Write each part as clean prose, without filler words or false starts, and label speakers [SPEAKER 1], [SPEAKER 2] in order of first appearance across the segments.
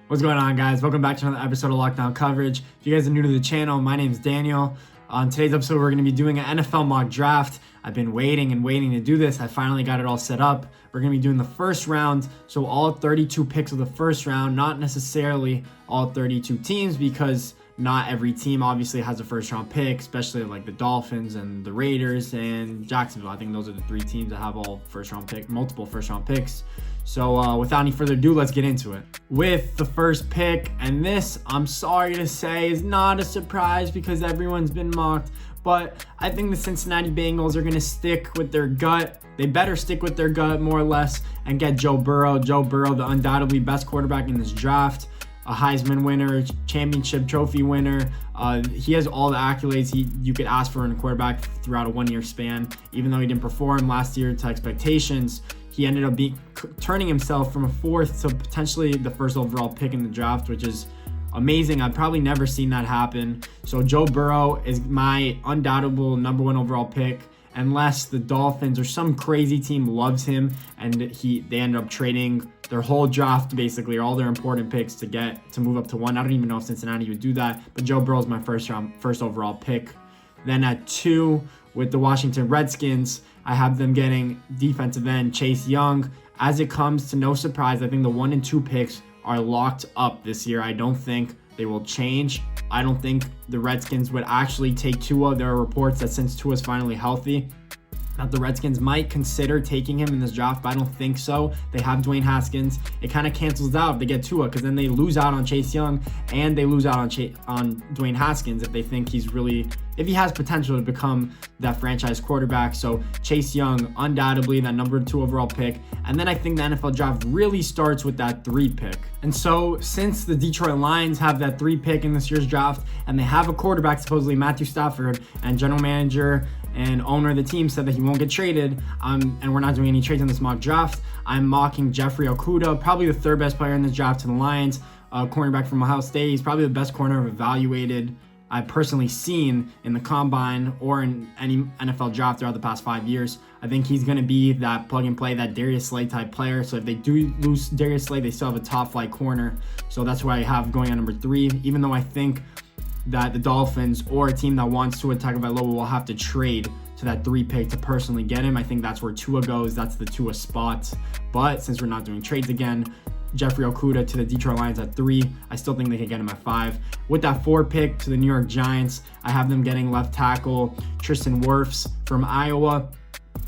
[SPEAKER 1] What's going on, guys? Welcome back to another episode of Lockdown Coverage. If you guys are new to the channel, my name is Daniel. On today's episode, we're going to be doing an NFL mock draft. I've been waiting to do this. I finally got it all set up. We're going to be doing the first round, so all 32 picks of the first round, not necessarily all 32 teams, because not every team obviously has a first round pick, especially like the Dolphins and the Raiders and Jacksonville. I think those are the three teams that have all multiple first round picks. So without any further ado, let's get into it. With the first pick, and this, I'm sorry to say, is not a surprise because everyone's been mocked, but I think the Cincinnati Bengals are going to stick with their gut. They better stick with their gut more or less and get Joe Burrow. Joe Burrow, the undoubtedly best quarterback in this draft. A Heisman winner, championship trophy winner. He has all the accolades you could ask for in a quarterback throughout a one-year span. Even though he didn't perform last year to expectations, he ended up turning himself from a fourth to potentially the first overall pick in the draft, which is amazing. I've probably never seen that happen. So Joe Burrow is my undoubtable number one overall pick, unless the Dolphins or some crazy team loves him and they end up trading their whole draft, basically, all their important picks to move up to one. I don't even know if Cincinnati would do that, but Joe Burrow is my first overall pick. Then at 2, with the Washington Redskins, I have them getting defensive end Chase Young. As it comes to no surprise, I think the 1 and 2 picks are locked up this year. I don't think they will change. I don't think the Redskins would actually take Tua. There are reports that since Tua's finally healthy, that the Redskins might consider taking him in this draft, but I don't think so. They have Dwayne Haskins. It kind of cancels out if they get Tua, because then they lose out on Chase Young and they lose out on Dwayne Haskins if they think if he has potential to become that franchise quarterback. So Chase Young, undoubtedly that number 2 overall pick. And then I think the NFL draft really starts with that 3 pick. And so since the Detroit Lions have that 3 pick in this year's draft, and they have a quarterback, supposedly Matthew Stafford, and general manager and owner of the team said that he won't get traded, and we're not doing any trades in this mock draft, I'm mocking Jeffrey Okudah, probably the 3rd best player in this draft to the Lions, cornerback from Ohio State. He's probably the best corner I've personally seen in the combine or in any NFL draft throughout the past 5 years. I think he's going to be that plug and play, that Darius Slay type player. So if they do lose Darius Slay, they still have a top flight corner. So that's why I have going on number 3, even though I think that the Dolphins or a team that wants Tua Tagovailoa will have to trade to that 3 pick to personally get him. I think that's where Tua goes. That's the Tua spot. But since we're not doing trades again, Jeffrey Okudah to the Detroit Lions at 3. I still think they can get him at 5. With that 4 pick to the New York Giants, I have them getting left tackle Tristan Wirfs from Iowa.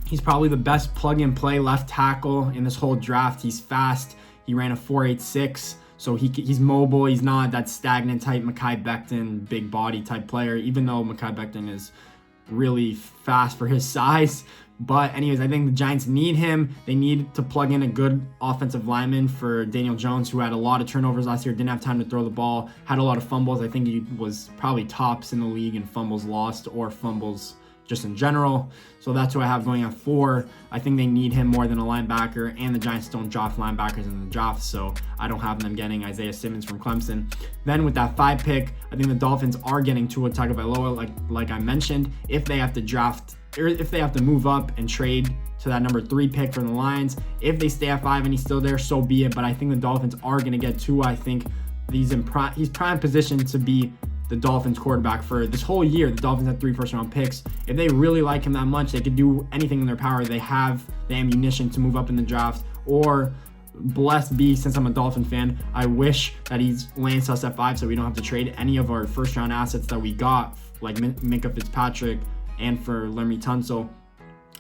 [SPEAKER 1] He's probably the best plug-and-play left tackle in this whole draft. He's fast. He ran a 4.86. So he's mobile. He's not that stagnant type Mekhi Becton, big body type player, even though Mekhi Becton is really fast for his size. But anyways, I think the Giants need him. They need to plug in a good offensive lineman for Daniel Jones, who had a lot of turnovers last year, didn't have time to throw the ball, had a lot of fumbles. I think he was probably tops in the league in fumbles lost or fumbles just in general. So that's who I have going at 4. I think they need him more than a linebacker, and the Giants don't draft linebackers in the draft, so I don't have them getting Isaiah Simmons from Clemson. Then with that 5 pick, I think the Dolphins are getting Tua Tagovailoa, like I mentioned. If they have to move up and trade to that number 3 pick from the Lions, if they stay at 5 and he's still there, so be it. But I think the Dolphins are going to get Tua. I think he's prime position to be the Dolphins quarterback for this whole year. The Dolphins had 3 first-round picks. If they really like him that much, they could do anything in their power. They have the ammunition to move up in the draft, or blessed be, since I'm a Dolphin fan, I wish that he lands us at 5 so we don't have to trade any of our first-round assets that we got, like Minkah Fitzpatrick and for Laremy Tunsil.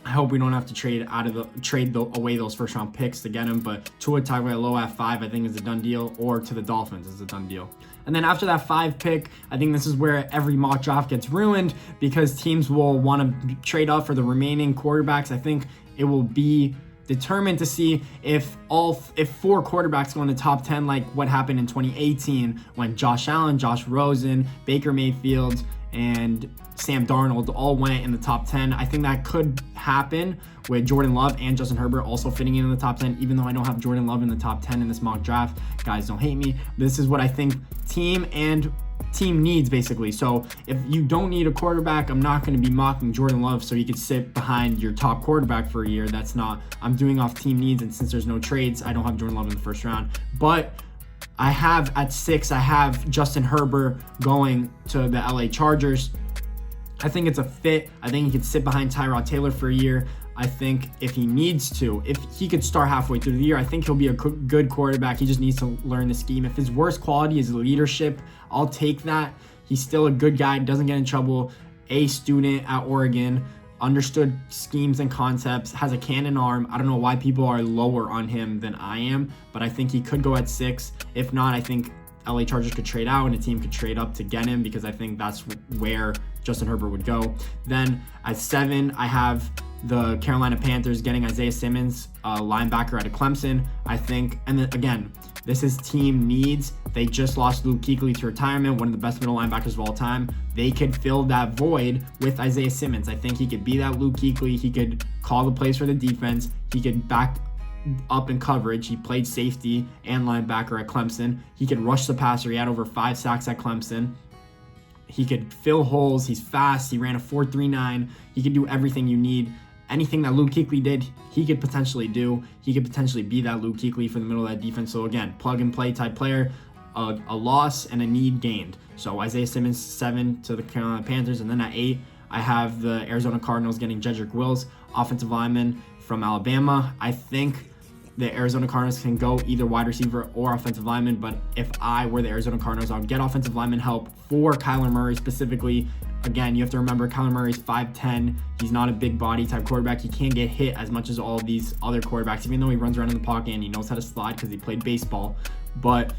[SPEAKER 1] I hope we don't have to trade away those first-round picks to get him, but Tua Tagovailoa at 5 I think is a done deal, or to the Dolphins is a done deal. And then after that 5 pick, I think this is where every mock draft gets ruined, because teams will want to trade up for the remaining quarterbacks. I think it will be determined to see if 4 quarterbacks go in the top 10, like what happened in 2018 when Josh Allen, Josh Rosen, Baker Mayfield, and Sam Darnold all went in the top 10. I think that could happen with Jordan Love and Justin Herbert also fitting in the top 10, even though I don't have Jordan Love in the top 10 in this mock draft. Guys, don't hate me. This is what I think team needs, basically. So if you don't need a quarterback, I'm not going to be mocking Jordan Love so he could sit behind your top quarterback for a year. I'm doing off team needs, and since there's no trades, I don't have Jordan Love in the first round. But I have at 6, I have Justin Herbert going to the LA Chargers. I think it's a fit. I think he could sit behind Tyrod Taylor for a year. I think if he needs to, if he could start halfway through the year, I think he'll be a good quarterback. He just needs to learn the scheme. If his worst quality is leadership, I'll take that. He's still a good guy, doesn't get in trouble, A student at Oregon, understood schemes and concepts, has a cannon arm. I don't know why people are lower on him than I am, but I think he could go at 6. If not, I think LA Chargers could trade out and a team could trade up to get him, because I think that's where Justin Herbert would go. Then at 7, I have the Carolina Panthers getting Isaiah Simmons, a linebacker out of Clemson. I think, and then again, this is team needs. They just lost Luke Kuechly to retirement, one of the best middle linebackers of all time. They could fill that void with Isaiah Simmons. I think he could be that Luke Kuechly. He could call the plays for the defense. He could back up in coverage. He played safety and linebacker at Clemson. He could rush the passer. He had over 5 sacks at Clemson. He could fill holes. He's fast. He ran a 4.39. He could do everything you need. Anything that Luke Kuechly did, he could potentially do. He could potentially be that Luke Kuechly for the middle of that defense. So again, plug and play type player, a loss and a need gained. So Isaiah Simmons, 7 to the Carolina Panthers. And then at 8, I have the Arizona Cardinals getting Jedrick Wills, offensive lineman from Alabama. I think the Arizona Cardinals can go either wide receiver or offensive lineman, but if I were the Arizona Cardinals, I would get offensive lineman help for Kyler Murray specifically. Again, you have to remember Kyler Murray's 5'10". He's not a big body type quarterback. He can't get hit as much as all of these other quarterbacks, even though he runs around in the pocket and he knows how to slide because he played baseball. But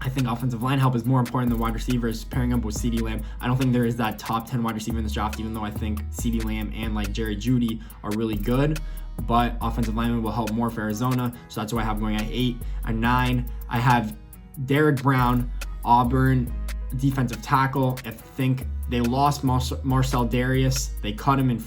[SPEAKER 1] I think offensive line help is more important than wide receivers, pairing up with CeeDee Lamb. I don't think there is that top 10 wide receiver in this draft, even though I think CeeDee Lamb and like Jerry Jeudy are really good. But offensive lineman will help more for Arizona. So that's why I have going at 8. At 9, I have Derek Brown, Auburn defensive tackle. I think they lost Marcel Darius. They cut him in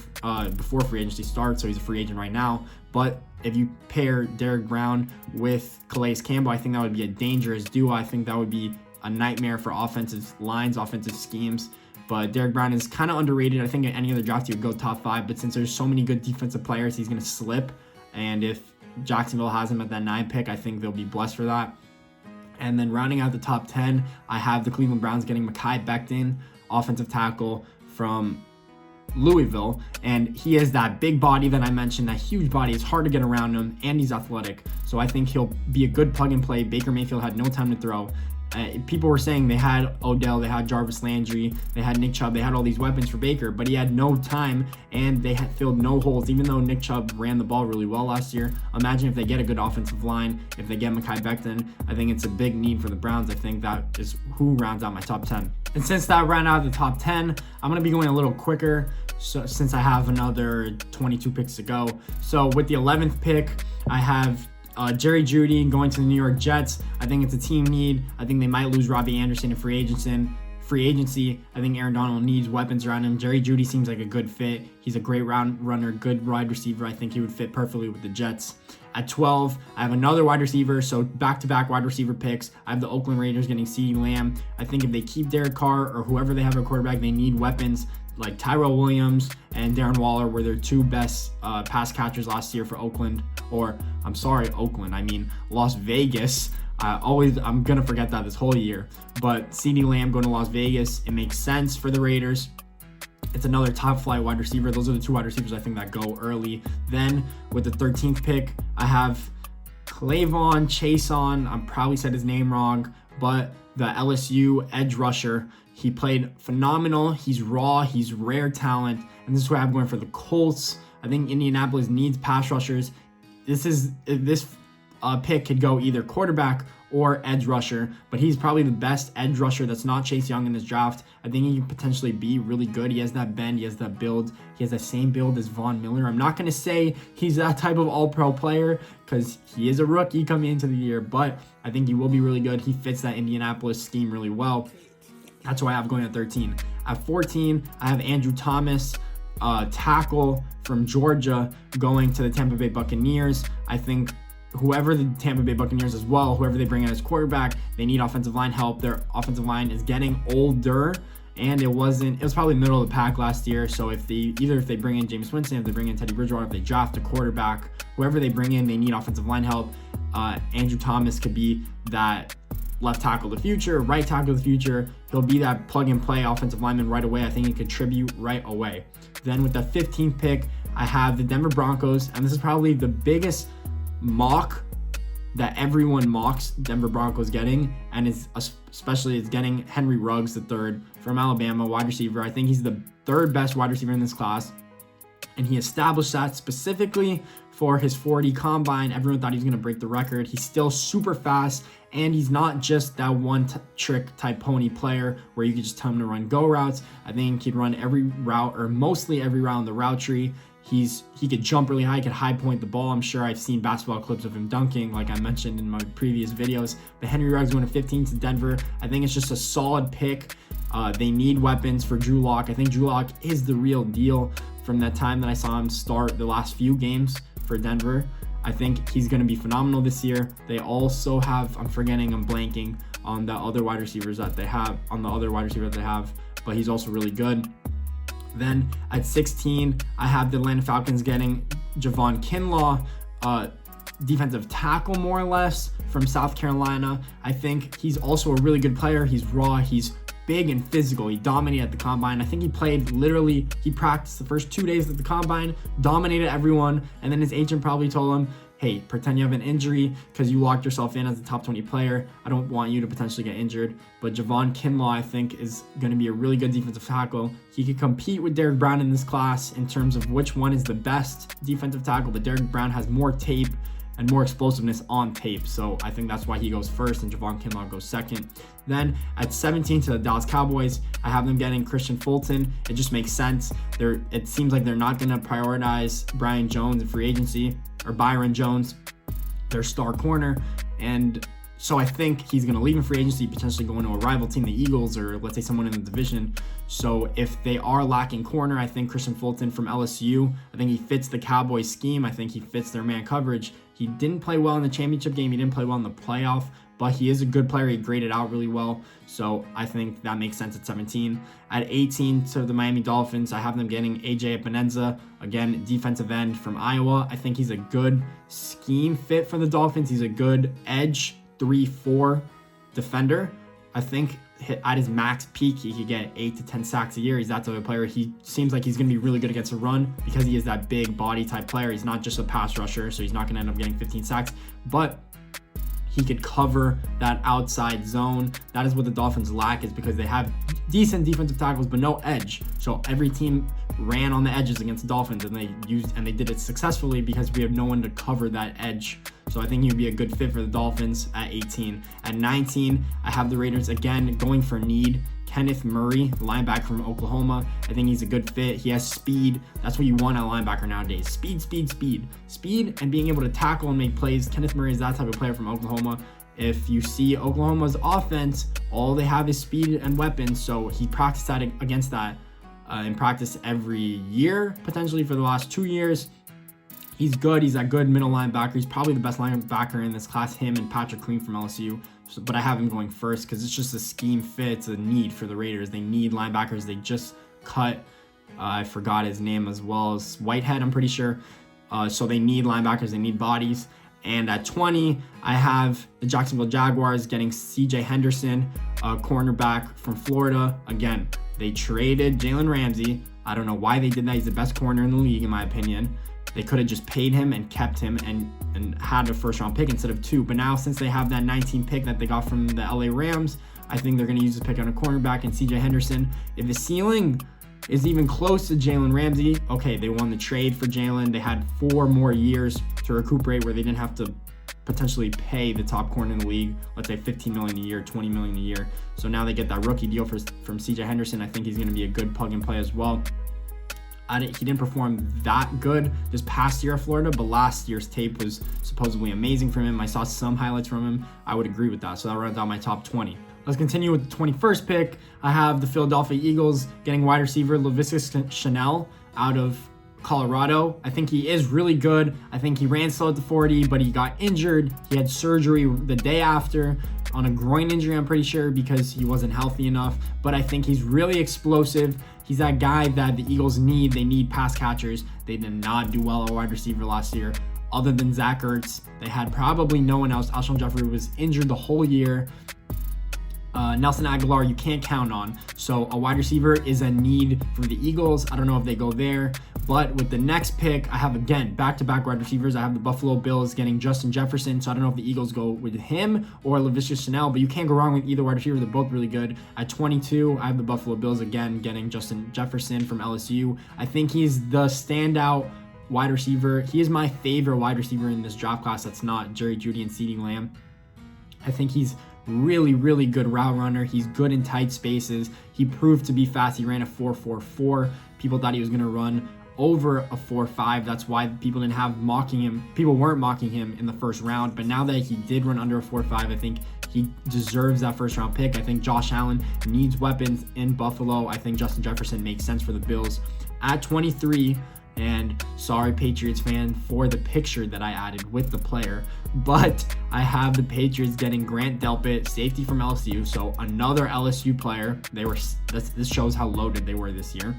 [SPEAKER 1] before free agency starts, so he's a free agent right now. But if you pair Derek Brown with Calais Campbell, I think that would be a dangerous duo. I think that would be a nightmare for offensive lines, offensive schemes. But Derek Brown is kind of underrated. I think at any other draft he would go top 5, but since there's so many good defensive players, he's going to slip. And if Jacksonville has him at that 9 pick, I think they'll be blessed for that. And then rounding out the top 10, I have the Cleveland Browns getting Mekhi Becton, offensive tackle from Louisville. And he has that big body that I mentioned, that huge body. It's hard to get around him, and he's athletic. So I think he'll be a good plug and play. Baker Mayfield had no time to throw. People were saying they had Odell, they had Jarvis Landry, they had Nick Chubb, they had all these weapons for Baker, but he had no time and they had filled no holes, even though Nick Chubb ran the ball really well last year. Imagine if they get a good offensive line, if they get Mekhi Becton. I think it's a big need for the Browns. I think that is who rounds out my top 10. And since that ran out of the top 10, I'm going to be going a little quicker since I have another 22 picks to go. So with the 11th pick, I have Jerry Jeudy going to the New York Jets. I think it's a team need. I think they might lose Robbie Anderson in free agency. I think Aaron Donald needs weapons around him. Jerry Jeudy seems like a good fit. He's a great round runner, good wide receiver. I think he would fit perfectly with the Jets. At 12, I have another wide receiver, so back-to-back wide receiver picks. I have the Oakland Raiders getting CeeDee Lamb. I think if they keep Derek Carr or whoever they have at quarterback, they need weapons like Tyrell Williams and Darren Waller were their 2 best pass catchers last year for Oakland. I mean Las Vegas. I'm gonna forget that this whole year. But CeeDee Lamb going to Las Vegas, it makes sense for the Raiders. It's another top flight wide receiver. Those are the 2 wide receivers I think that go early. Then with the 13th pick, I have Clavon Chason. I probably said his name wrong, but the LSU edge rusher. He played phenomenal. He's raw. He's rare talent. And this is why I'm going for the Colts. I think Indianapolis needs pass rushers. This pick could go either quarterback or edge rusher, but he's probably the best edge rusher that's not Chase Young in this draft. I think he can potentially be really good. He has that bend. He has that build. He has the same build as Von Miller. I'm not going to say he's that type of all-pro player because he is a rookie coming into the year, but I think he will be really good. He fits that Indianapolis scheme really well. That's why I have going at 13. At 14, I have Andrew Thomas, tackle from Georgia, going to the Tampa Bay Buccaneers. I think whoever the Tampa Bay Buccaneers as well, whoever they bring in as quarterback, they need offensive line help. Their offensive line is getting older, and it was probably middle of the pack last year. So if they bring in Jameis Winston, if they bring in Teddy Bridgewater, if they draft a quarterback, whoever they bring in, they need offensive line help. Andrew Thomas could be that left tackle of the future, right tackle of the future. He'll be that plug and play offensive lineman right away. I think he can contribute right away. Then with the 15th pick, I have the Denver Broncos, and this is probably the biggest mock that everyone mocks Denver Broncos getting, and especially it's getting Henry Ruggs, the third from Alabama, wide receiver. I think he's the third best wide receiver in this class, and he established that specifically for his 40 combine. Everyone thought he was going to break the record. He's still super fast, and he's not just that one-trick type pony player where you could just tell him to run go routes. I think he'd run every route, or mostly every route on the route tree. He could jump really high, he could high point the ball. I'm sure I've seen basketball clips of him dunking, like I mentioned in my previous videos. But Henry Ruggs went at 15 to Denver. I think it's just a solid pick. They need weapons for Drew Lock. I think Drew Lock is the real deal from that time that I saw him start the last few games for Denver. I think he's going to be phenomenal this year. They also have, I'm blanking on the other wide receivers that they have, but he's also really good. Then at 16, I have the Atlanta Falcons getting Javon Kinlaw, defensive tackle more or less from South Carolina. I think he's also a really good player. He's raw, he's big and physical. He dominated at the combine. I think he practiced the first 2 days at the combine, dominated everyone, and then his agent probably told him, hey, pretend you have an injury because you locked yourself in as a top 20 player. I don't want you to potentially get injured. But Javon Kinlaw, I think, is going to be a really good defensive tackle. He could compete with Derrick Brown in this class in terms of which one is the best defensive tackle, but Derrick Brown has more tape and more explosiveness on tape. So I think that's why he goes first and Javon Kinlaw goes second. Then at 17 to the Dallas Cowboys, I have them getting Christian Fulton. It just makes sense. It seems like they're not going to prioritize Byron Jones in free agency, their star corner. And so I think he's going to leave in free agency, potentially going to a rival team, the Eagles, or let's say someone in the division. So if they are lacking corner, I think Christian Fulton from LSU, I think he fits the Cowboys scheme. I think he fits their man coverage. He didn't play well in the championship game. He didn't play well in the playoff, but he is a good player. He graded out really well. So I think that makes sense at 17. At 18 to the Miami Dolphins, I have them getting AJ Epineza, again, defensive end from Iowa. I think he's a good scheme fit for the Dolphins. He's a good edge 3-4 defender. I think at his max peak, he could get 8 to 10 sacks a year. He's that type of player. He seems like he's going to be really good against the run because he is that big body type player. He's not just a pass rusher, so he's not going to end up getting 15 sacks, but he could cover that outside zone. That is what the Dolphins lack, is because they have decent defensive tackles, but no edge. So every team ran on the edges against the Dolphins, and they did it successfully because we have no one to cover that edge. So I think he would be a good fit for the Dolphins at 18. At 19, I have the Raiders again going for need. Kenneth Murray, linebacker from Oklahoma. I think he's a good fit. He has speed. That's what you want at linebacker nowadays. Speed and being able to tackle and make plays. Kenneth Murray is that type of player from Oklahoma. If you see Oklahoma's offense, all they have is speed and weapons. So he practiced that against that in practice every year, potentially for the last 2 years. He's good. He's a good middle linebacker. He's probably the best linebacker in this class, him and Patrick Queen from LSU. But I have him going first because it's just a scheme fit. It's a need for the Raiders. They need linebackers. They just cut, I forgot his name as well, as Whitehead, I'm pretty sure. So they need linebackers. They need bodies. And at 20, I have the Jacksonville Jaguars getting CJ Henderson, a cornerback from Florida. Again, they traded Jalen Ramsey. I don't know why they did that. He's the best corner in the league, in my opinion. They could have just paid him and kept him and had a first round pick instead of 2. But now, since they have that 19 pick that they got from the LA Rams, I think they're going to use this pick on a cornerback and CJ Henderson. If the ceiling is even close to Jalen Ramsey, okay, they won the trade for Jalen. They had 4 more years to recuperate where they didn't have to potentially pay the top corner in the league, let's say $15 million a year, $20 million a year. So now they get that rookie deal from CJ Henderson. I think he's going to be a good plug and play as well. He didn't perform that good this past year at Florida, but last year's tape was supposedly amazing from him. I saw some highlights from him. I would agree with that. So that rounds out my top 20. Let's continue with the 21st pick. I have the Philadelphia Eagles getting wide receiver Laviska Shenault out of Colorado. I think he is really good. I think he ran slow at the 40, but he got injured. He had surgery the day after on a groin injury, I'm pretty sure, because he wasn't healthy enough. But I think he's really explosive. He's that guy that the Eagles need. They need pass catchers. They did not do well at wide receiver last year. Other than Zach Ertz, they had probably no one else. Alshon Jeffrey was injured the whole year. Nelson Aguilar, you can't count on. So a wide receiver is a need for the Eagles. I don't know if they go there. But with the next pick, I have, again, back-to-back wide receivers. I have the Buffalo Bills getting Justin Jefferson. So I don't know if the Eagles go with him or Laviska Shenault. But you can't go wrong with either wide receiver. They're both really good. At 22, I have the Buffalo Bills, again, getting Justin Jefferson from LSU. I think he's the standout wide receiver. He is my favorite wide receiver in this draft class. That's not Jerry Jeudy and CeeDee Lamb. I think he's really, really good route runner. He's good in tight spaces. He proved to be fast. He ran a 4.44. People thought he was going to run over a 4.5. That's why people didn't have mocking him. People weren't mocking him in the first round. But now that he did run under a 4.5, I think he deserves that first round pick. I think Josh Allen needs weapons in Buffalo. I think Justin Jefferson makes sense for the Bills. At 23, and sorry, Patriots fan, for the picture that I added with the player, but I have the Patriots getting Grant Delpit, safety from LSU. So another LSU player. This shows how loaded they were this year.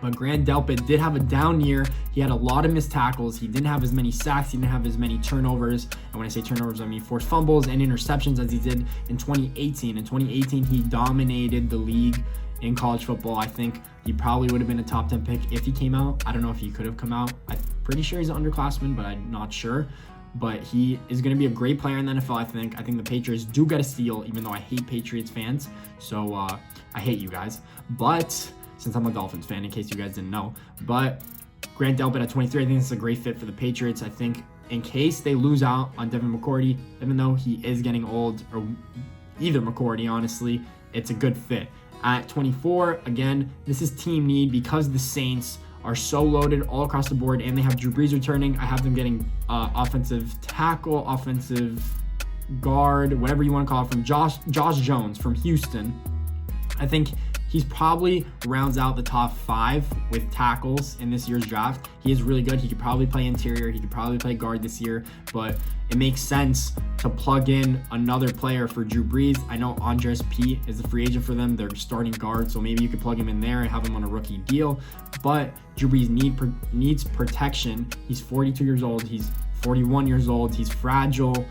[SPEAKER 1] But Grant Delpit did have a down year. He had a lot of missed tackles. He didn't have as many sacks. He didn't have as many turnovers. And when I say turnovers, I mean forced fumbles and interceptions as he did in 2018. In 2018, he dominated the league in college football. I think he probably would have been a top 10 pick if he came out. I don't know if he could have come out. I'm pretty sure he's an underclassman, but I'm not sure. But he is going to be a great player in the NFL, I think. I think the Patriots do get a steal, even though I hate Patriots fans. So I hate you guys. But since I'm a Dolphins fan, in case you guys didn't know. But Grant Delpit at 23, I think it's a great fit for the Patriots. I think in case they lose out on Devin McCourty, even though he is getting old, or either McCourty, honestly, it's a good fit. At 24, again, this is team need because the Saints are so loaded all across the board and they have Drew Brees returning. I have them getting offensive tackle, offensive guard, whatever you want to call it, from Josh Jones from Houston. I think he's probably rounds out the top 5 with tackles in this year's draft. He is really good. He could probably play interior. He could probably play guard this year, but it makes sense to plug in another player for Drew Brees. I know Andres Pete is a free agent for them. They're starting guard, so maybe you could plug him in there and have him on a rookie deal. But Drew Brees needs protection. He's 42 years old. He's 41 years old. He's fragile.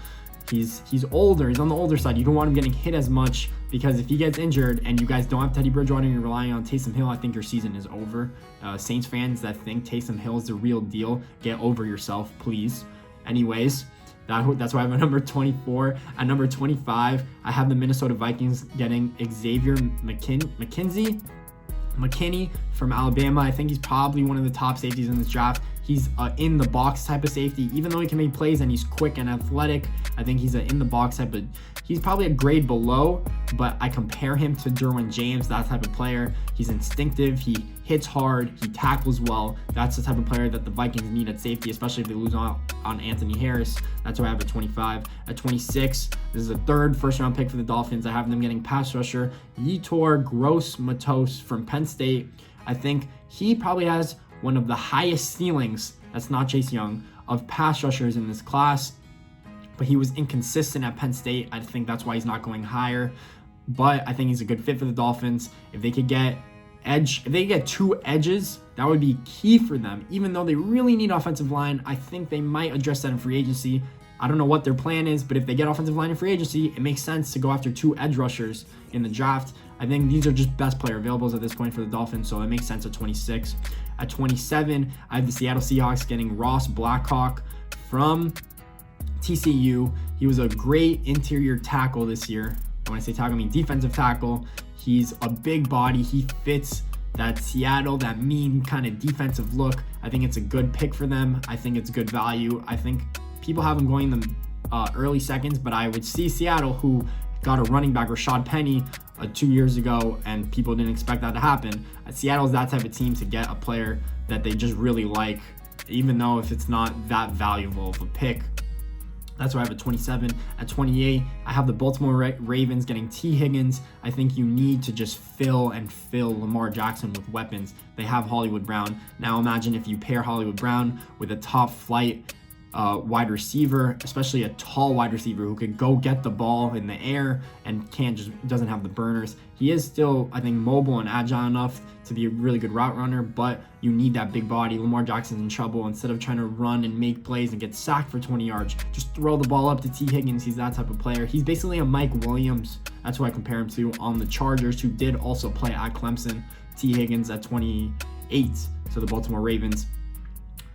[SPEAKER 1] He's older. He's on the older side. You don't want him getting hit as much because if he gets injured and you guys don't have Teddy Bridgewater and you're relying on Taysom Hill, I think your season is over. Saints fans that think Taysom Hill is the real deal, get over yourself, please. Anyways, that's why I have a number 24. At number 25, I have the Minnesota Vikings getting Xavier McKinney from Alabama. I think he's probably one of the top safeties in this draft. He's in the box type of safety, even though he can make plays and he's quick and athletic. I think he's in the box type of, he's probably a grade below, but I compare him to Derwin James, that type of player. He's instinctive, he hits hard, he tackles well. That's the type of player that the Vikings need at safety, especially if they lose on Anthony Harris. That's why I have at 25. At 26, this is a third first round pick for the Dolphins. I have them getting pass rusher Yetur Gross-Matos from Penn State. I think he probably has one of the highest ceilings, that's not Chase Young, of pass rushers in this class. But he was inconsistent at Penn State. I think that's why he's not going higher. But I think he's a good fit for the Dolphins. If they could get two edges, that would be key for them. Even though they really need offensive line, I think they might address that in free agency. I don't know what their plan is, but if they get offensive line in free agency, it makes sense to go after 2 edge rushers in the draft. I think these are just best player availables at this point for the Dolphins, so it makes sense at 26. At 27, I have the Seattle Seahawks getting Ross Blackhawk from TCU. He was a great interior tackle this year. When I say tackle, I mean defensive tackle. He's a big body. He fits that Seattle, that mean kind of defensive look. I think it's a good pick for them. I think it's good value. I think people have him going in the early seconds, but I would see Seattle, who got a running back, Rashad Penny, 2 years ago, and people didn't expect that to happen. Seattle's that type of team to get a player that they just really like, even though if it's not that valuable of a pick. That's why I have a 27. At 28, I have the Baltimore Ravens getting T. Higgins. I think you need to just fill Lamar Jackson with weapons. They have Hollywood Brown. Now imagine if you pair Hollywood Brown with a top flight wide receiver, especially a tall wide receiver who could go get the ball in the air and doesn't have the burners. He is still, I think, mobile and agile enough to be a really good route runner, but you need that big body. Lamar Jackson's in trouble. Instead of trying to run and make plays and get sacked for 20 yards, just throw the ball up to T. Higgins. He's that type of player. He's basically a Mike Williams. That's who I compare him to on the Chargers, who did also play at Clemson. T. Higgins at 28, so the Baltimore Ravens.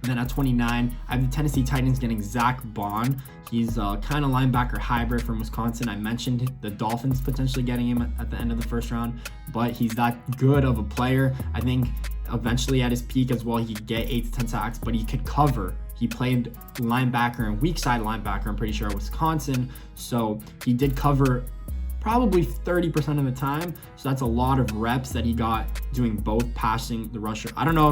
[SPEAKER 1] And then at 29, I have the Tennessee Titans getting Zach Bond. He's a kind of linebacker hybrid from Wisconsin. I mentioned the Dolphins potentially getting him at the end of the first round, but he's that good of a player. I think eventually at his peak as well, he could get 8 to 10 sacks, but he could cover. He played linebacker and weak side linebacker, I'm pretty sure, at Wisconsin. So he did cover probably 30% of the time. So that's a lot of reps that he got doing both passing the rusher. I don't know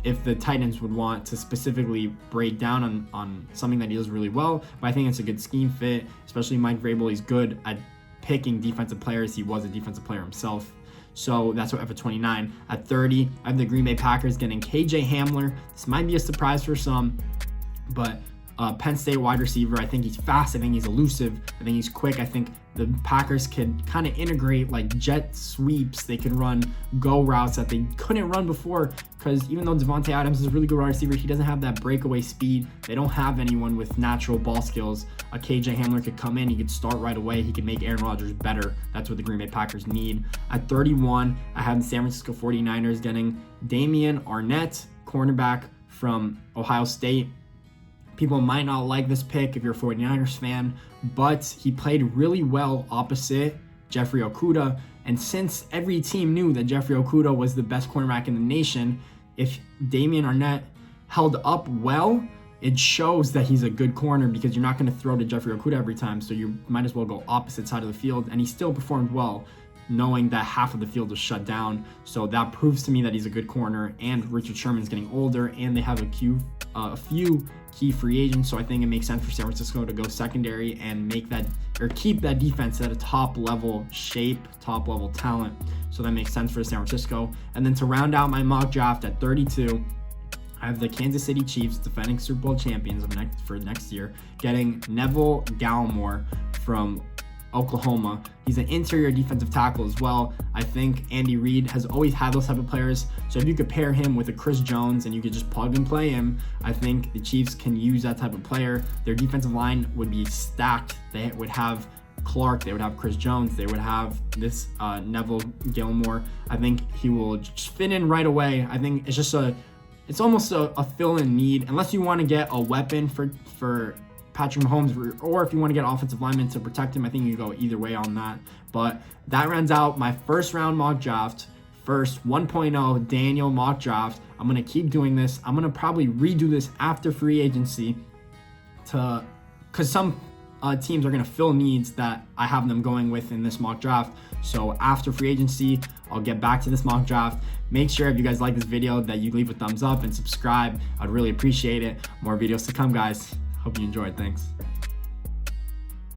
[SPEAKER 1] if the Titans would want to specifically break down on something that he does really well, but I think it's a good scheme fit, especially Mike Vrabel. He's good at picking defensive players. He was a defensive player himself. So that's what I have at 29. At 30, I have the Green Bay Packers getting KJ Hamler. This might be a surprise for some, but Penn State wide receiver. I think he's fast. I think he's elusive. I think he's quick. I think the Packers could kind of integrate like jet sweeps. They could run go routes that they couldn't run before, because even though Devontae Adams is a really good wide receiver, he doesn't have that breakaway speed. They don't have anyone with natural ball skills. A KJ Hamler could come in. He could start right away. He could make Aaron Rodgers better. That's what the Green Bay Packers need. At 31, I have the San Francisco 49ers getting Damian Arnett, cornerback from Ohio State. People might not like this pick if you're a 49ers fan, but he played really well opposite Jeffrey Okudah. And since every team knew that Jeffrey Okudah was the best cornerback in the nation, if Damian Arnett held up well, it shows that he's a good corner, because you're not going to throw to Jeffrey Okudah every time. So you might as well go opposite side of the field. And he still performed well, knowing that half of the field was shut down. So that proves to me that he's a good corner. And Richard Sherman's getting older, and they have a few key free agents. So I think it makes sense for San Francisco to go secondary and keep that defense at a top level shape, top level talent. So that makes sense for San Francisco. And then to round out my mock draft at 32, I have the Kansas City Chiefs, defending Super Bowl champions for next year, getting Neville Gallimore from Oklahoma. He's an interior defensive tackle as well. I think Andy Reid has always had those type of players. So if you could pair him with a Chris Jones and you could just plug and play him, I think the Chiefs can use that type of player. Their defensive line would be stacked. They would have Clark, they would have Chris Jones, they would have this Neville Gallimore. I think he will just fit in right away. I think it's almost a fill-in need, unless you want to get a weapon for Patrick Mahomes, or if you want to get offensive linemen to protect him. I think you go either way on that. But that rounds out my first round mock draft, first 1.0 Daniel mock draft. I'm going to keep doing this. I'm going to probably redo this after free agency, because some teams are going to fill needs that I have them going with in this mock draft. So after free agency, I'll get back to this mock draft. Make sure if you guys like this video that you leave a thumbs up and subscribe. I'd really appreciate it. More videos to come, guys. Hope you enjoyed. Thanks.